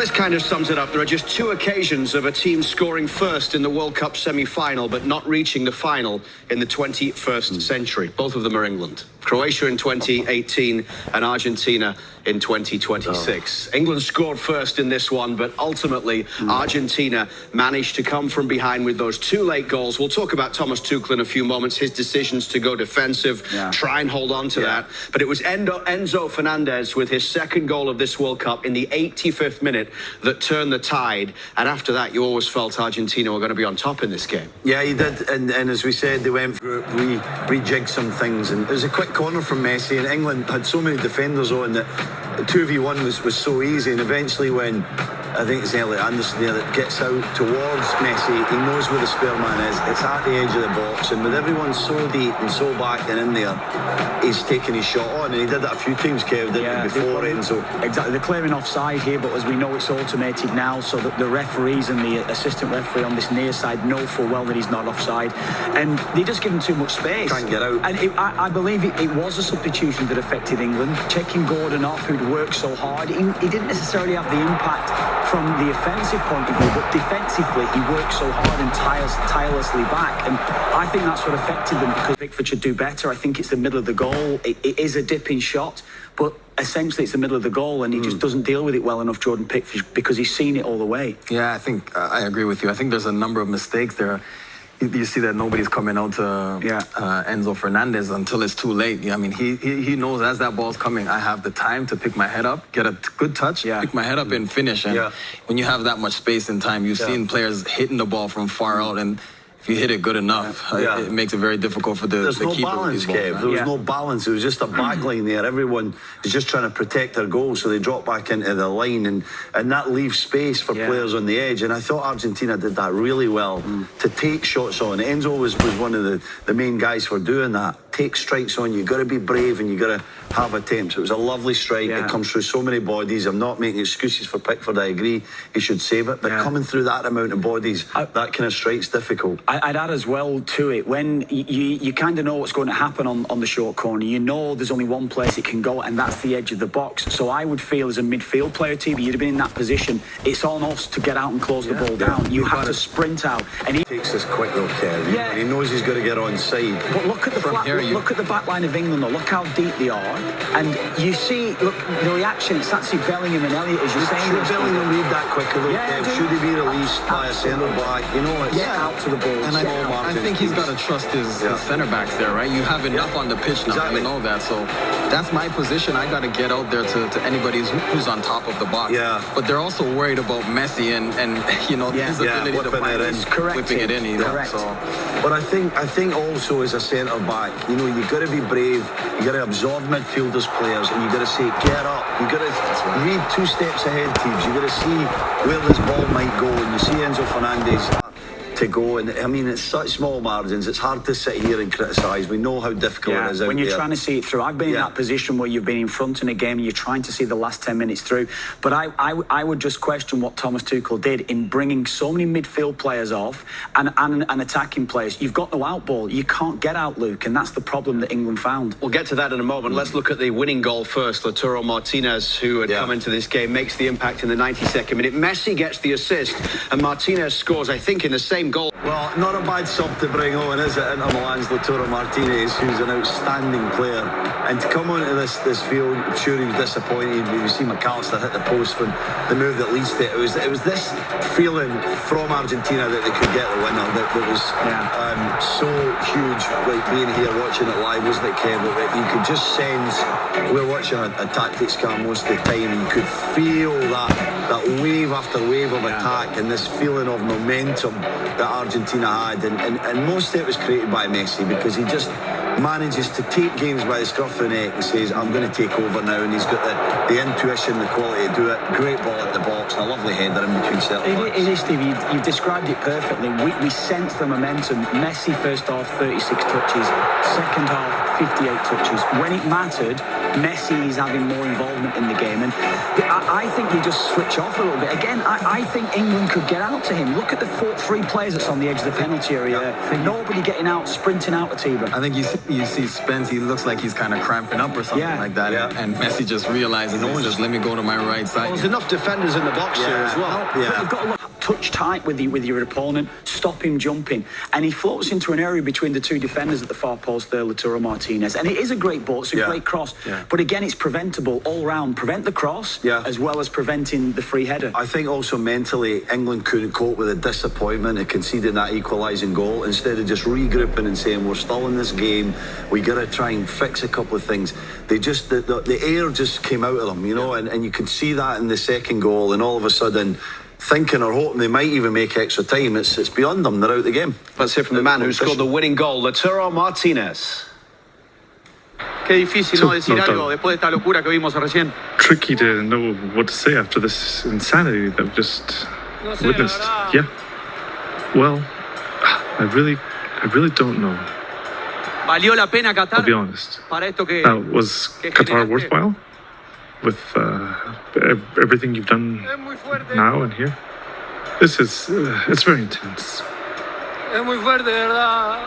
This kind of sums it up. There are just 2 occasions of a team scoring first in the World Cup semi-final but not reaching the final in the 21st century. Both of them are England. Croatia in 2018 and Argentina in 2026. England scored first in this one, but ultimately Argentina managed to come from behind with those 2 late goals. We'll talk about Thomas Tuchel in a few moments, his decisions to go defensive, try and hold on to that. But it was Enzo Fernandez with his second goal of this World Cup in the 85th minute that turned the tide. And after that, you always felt Argentina were going to be on top in this game. Yeah, he did. And as we said, they went through, rejigged some things. And it was a quick corner from Messi, and England had so many defenders on that 2v1 was so easy. And eventually when, I think it's Elliot Anderson there that gets out towards Messi, he knows where the spare man is. It's at the edge of the box, and with everyone so deep and so back and in there, he's taking his shot on, and he did that a few times, Kev, didn't he, before Enzo? Exactly, they're clearing offside here, but as we know, it's automated now, so that the referees and the assistant referee on this near side know full well that he's not offside, and they just give him too much space. Can't get out. And I believe it was a substitution that affected England, checking Gordon off, who'd worked so hard. He didn't necessarily have the impact from the offensive point of view, but defensively he worked so hard and tirelessly back, and I think that's what affected them, because Pickford should do better. I think it's the middle of the goal. It is a dipping shot, but essentially it's the middle of the goal, and he just doesn't deal with it well enough, Jordan Pickford, because he's seen it all the way. Yeah, I think I agree with you. I think there's a number of mistakes there. You see that nobody's coming out to Enzo Fernandez until it's too late. I mean, he knows as that ball's coming, I have the time to pick my head up, get a good touch, pick my head up and finish. And when you have that much space and time, you've seen players hitting the ball from far out, and if you hit it good enough, it makes it very difficult for the keeper. There's no balance, Kev. There was no balance. It was just a backline there. Everyone is just trying to protect their goal, so they drop back into the line, and that leaves space for players on the edge. And I thought Argentina did that really well, to take shots on. Enzo was one of the main guys for doing that. Take strikes on. You've got to be brave, and you've got to have attempts. It was a lovely strike. It comes through so many bodies. I'm not making excuses for Pickford. I agree he should save it, but coming through that amount of bodies, that kind of strike's difficult. I'd add as well to it, when you kind of know what's going to happen on the short corner, you know there's only one place it can go, and that's the edge of the box. So I would feel, as a midfield player, TV, you'd have been in that position, it's on us to get out and close the ball down. You have to sprint out, and he takes this quick though, Kev. And he knows he's got to get on side. But look at the back line of England though. Look how deep they are, and you see, look, the reaction. It's actually Bellingham and Elliot, as you're saying. Should Bellingham read that quicker though, Kev? Should he be released by a centre back? You know, it's out to the ball. And I think he's got to trust his centre backs there, right? You have enough on the pitch now, you know that. So that's my position. I got to get out there to anybody who's on top of the box. But they're also worried about Messi and you know, his ability to find whipping it in. You know, so. But I think also as a centre back, you know, you've got to be brave. You got to absorb midfielders, players, and you got to say, get up. You got to read 2 steps ahead, teams. You got to see where this ball might go, and you see Enzo Fernandez to go, and I mean, it's such small margins. It's hard to sit here and criticise. We know how difficult it is out when you're there. Trying to see it through. I've been in that position where you've been in front in a game and you're trying to see the last 10 minutes through. But I would just question what Thomas Tuchel did in bringing so many midfield players off and attacking players. You've got no out ball. You can't get out, Luke, and that's the problem that England found. We'll get to that in a moment. Let's look at the winning goal first. Lautaro Martinez, who had come into this game, makes the impact in the 92nd minute. Messi gets the assist, and Martinez scores, I think, in the same goal. Well, not a bad sub to bring on, is it? Inter Milan's Lautaro Martinez, who's an outstanding player, and to come onto this field, I'm sure he was disappointed. We see McAllister hit the post for the move that leads to it. It was this feeling from Argentina that they could get the winner that was so huge. Like being here watching it live, wasn't it, Kev? That you could just sense. We're watching a tactics cam most of the time, and you could feel that wave after wave of attack and this feeling of momentum that Argentina had, and most of it was created by Messi, because he just manages to take games by the scruff of the neck and says, I'm going to take over now, and he's got the intuition, the quality to do it. Great ball at the box, and a lovely header in between centre backs. It is, Steve. You've described it perfectly. We sense the momentum. Messi first half 36 touches, second half 58 touches. When it mattered, Messi is having more involvement in the game. And I think you just switch off a little bit. Again, I think England could get out to him. Look at the three players that's on the edge of the penalty area. Nobody getting out, sprinting out to Tiba. I think you see Spence, he looks like he's kind of cramping up or something like that. Yeah. And Messi just realizes, he says, let me go to my right side. Well, there's enough defenders in the box here as well. But you've got to look touch tight with your opponent, stop him jumping. And he floats into an area between the two defenders at the far post there, Lautaro Martinez. And it is a great ball, it's a great cross. Yeah. But again, it's preventable all round. Prevent the cross as well as preventing the free header. I think also mentally, England couldn't cope with the disappointment of conceding that equalising goal. Instead of just regrouping and saying, we're still in this game, we got to try and fix a couple of things. They just, the air just came out of them, you know, and you could see that in the second goal, and all of a sudden, thinking or hoping they might even make extra time, it's beyond them, they're out of the game. Let's hear from the man who scored the winning goal, Lautaro Martinez. Qué difícil, ¿no? Decir algo después de esta locura que vimos recién. Tricky to know what to say after this insanity that I've just witnessed. Yeah. Well, I really don't know. ¿Valió la pena Qatar? I'll be honest. Para esto que Was Qatar worthwhile? With everything you've done now and here? This is, it's very intense. Es muy fuerte, de verdad.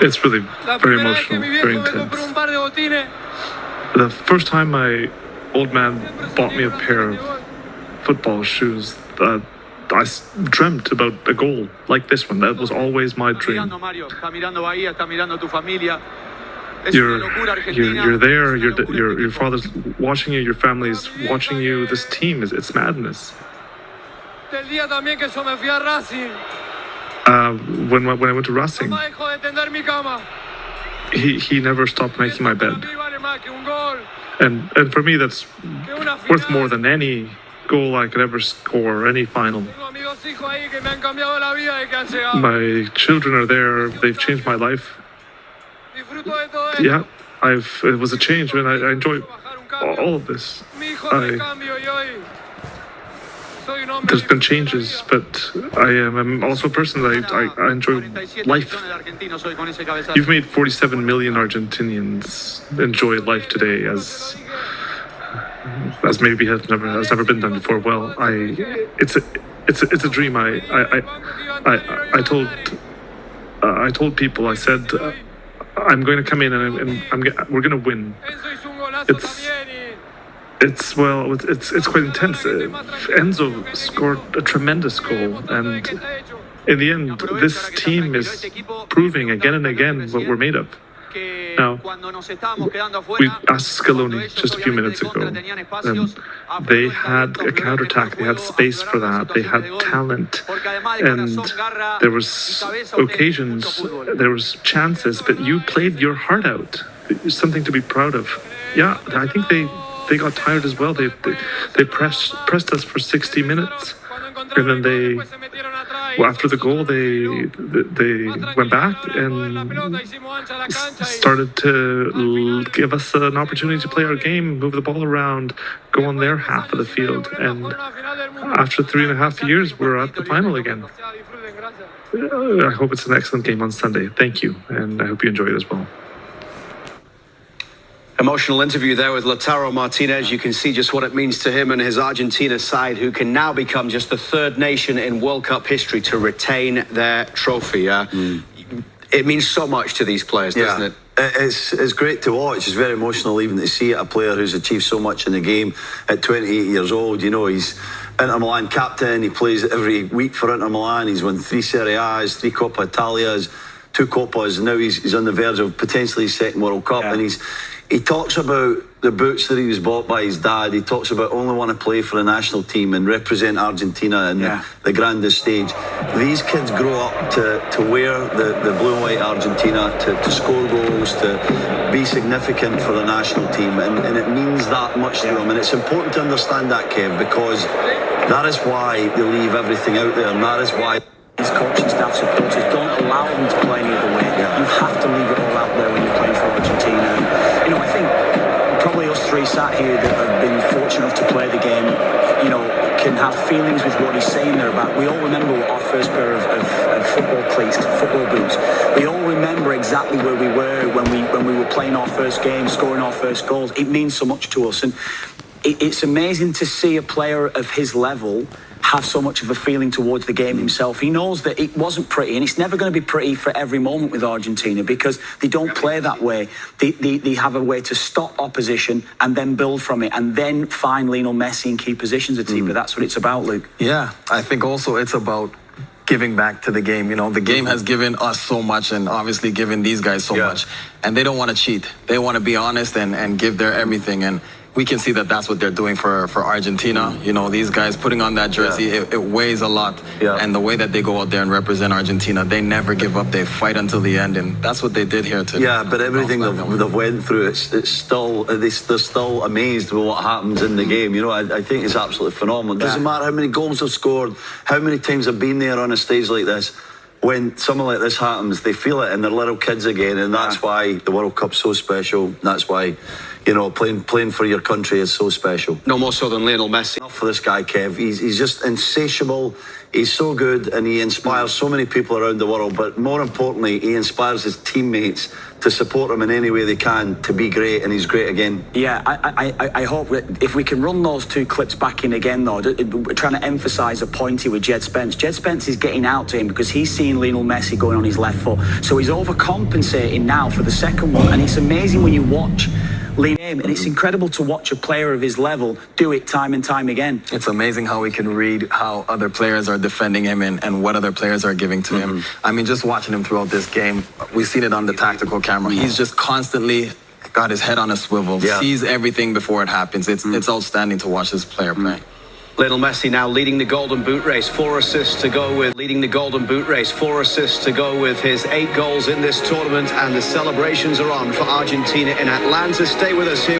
It's really very emotional, very intense. The first time my old man bought me a pair of football shoes, I dreamt about a goal like this one. That was always my dream. You're there. Your father's watching you. Your family's watching you. This team it's madness. When I went to Racing, he never stopped making my bed. And for me, that's worth more than any goal I could ever score, or any final. My children are there. They've changed my life. Yeah, it was a change, and I enjoy all of this. There's been changes, but I'm also a person that I enjoy life. You've made 47 million Argentinians enjoy life today, as maybe has never been done before. Well, it's a dream. I told people, I said, I'm going to come in and we're going to win. It's quite intense. Enzo scored a tremendous goal, and in the end, this team is proving again and again what we're made of. Now, we asked Scaloni just a few minutes ago, and they had a counterattack. They had space for that. They had talent, and there was occasions, there was chances, but you played your heart out. Something to be proud of. Yeah, I think they got tired as well. They pressed us for 60 minutes, and then after the goal they went back and started to give us an opportunity to play our game, move the ball around, go on their half of the field, and after 3.5 years we're at the final again. I hope it's an excellent game on Sunday. Thank you, and I hope you enjoy it as well. Emotional interview there with Lautaro Martinez. You can see just what it means to him and his Argentina side, who can now become just the third nation in World Cup history to retain their trophy. It means so much to these players, doesn't it? It's great to watch. It's very emotional even to see it, a player who's achieved so much in the game at 28 years old. You know, he's Inter Milan captain. He plays every week for Inter Milan. He's won 3 Serie A's, 3 Coppa Italias, 2 Copas. Now he's on the verge of potentially his second World Cup, and he talks about the boots that he was bought by his dad. He talks about only want to play for the national team and represent Argentina in the grandest stage. These kids grow up to wear the blue and white Argentina, to score goals, to be significant for the national team, and it means that much to them. And it's important to understand that, Kev, because that is why they leave everything out there, and that is why his coaching staff, supporters, don't allow them to play any other way. You have to leave it all out there when you're playing for Argentina. And, I think probably us three sat here that have been fortunate enough to play the game, can have feelings with what he's saying there about. We all remember what our first pair of football cleats, football boots. We all remember exactly where we were when we were playing our first game, scoring our first goals. It means so much to us, and it's amazing to see a player of his level have so much of a feeling towards the game himself. He knows that it wasn't pretty, and it's never going to be pretty for every moment with Argentina, because they don't play that way. They have a way to stop opposition and then build from it, and then find Lionel Messi in key positions at team. But that's what it's about, Luke. Yeah, I think also it's about giving back to the game. You know, the game has given us so much, and obviously given these guys so much, and they don't want to cheat. They want to be honest and give their everything, and we can see that that's what they're doing for Argentina. You know, these guys putting on that jersey, it weighs a lot. And the way that they go out there and represent Argentina, they never give up. They fight until the end, and that's what they did here today. Yeah, but everything they've went through, it's still, they're still amazed with what happens in the game. You know, I think it's absolutely phenomenal. It doesn't matter how many goals they've scored, how many times they've been there on a stage like this. When something like this happens, they feel it, and they're little kids again, and that's why the World Cup's so special. That's why, you know, playing for your country is so special. No more so than Lionel Messi. Enough for this guy, Kev. He's just insatiable. He's so good, and he inspires so many people around the world. But more importantly, he inspires his teammates to support him in any way they can to be great, and he's great again. Yeah, I hope that if we can run those two clips back in again, though, trying to emphasise a point here with Jed Spence. Jed Spence is getting out to him because he's seeing Lionel Messi going on his left foot. So he's overcompensating now for the second one, and it's amazing when you watch Lionel, and it's incredible to watch a player of his level do it time and time again. It's amazing how he can read how other players are defending him and what other players are giving to him. I mean, just watching him throughout this game, we've seen it on the tactical camera. He's just constantly got his head on a swivel, sees everything before it happens. It's outstanding to watch this player play. Lionel Messi now leading the Golden Boot race, 4 assists to go with his 8 goals in this tournament, and the celebrations are on for Argentina in Atlanta. Stay with us here.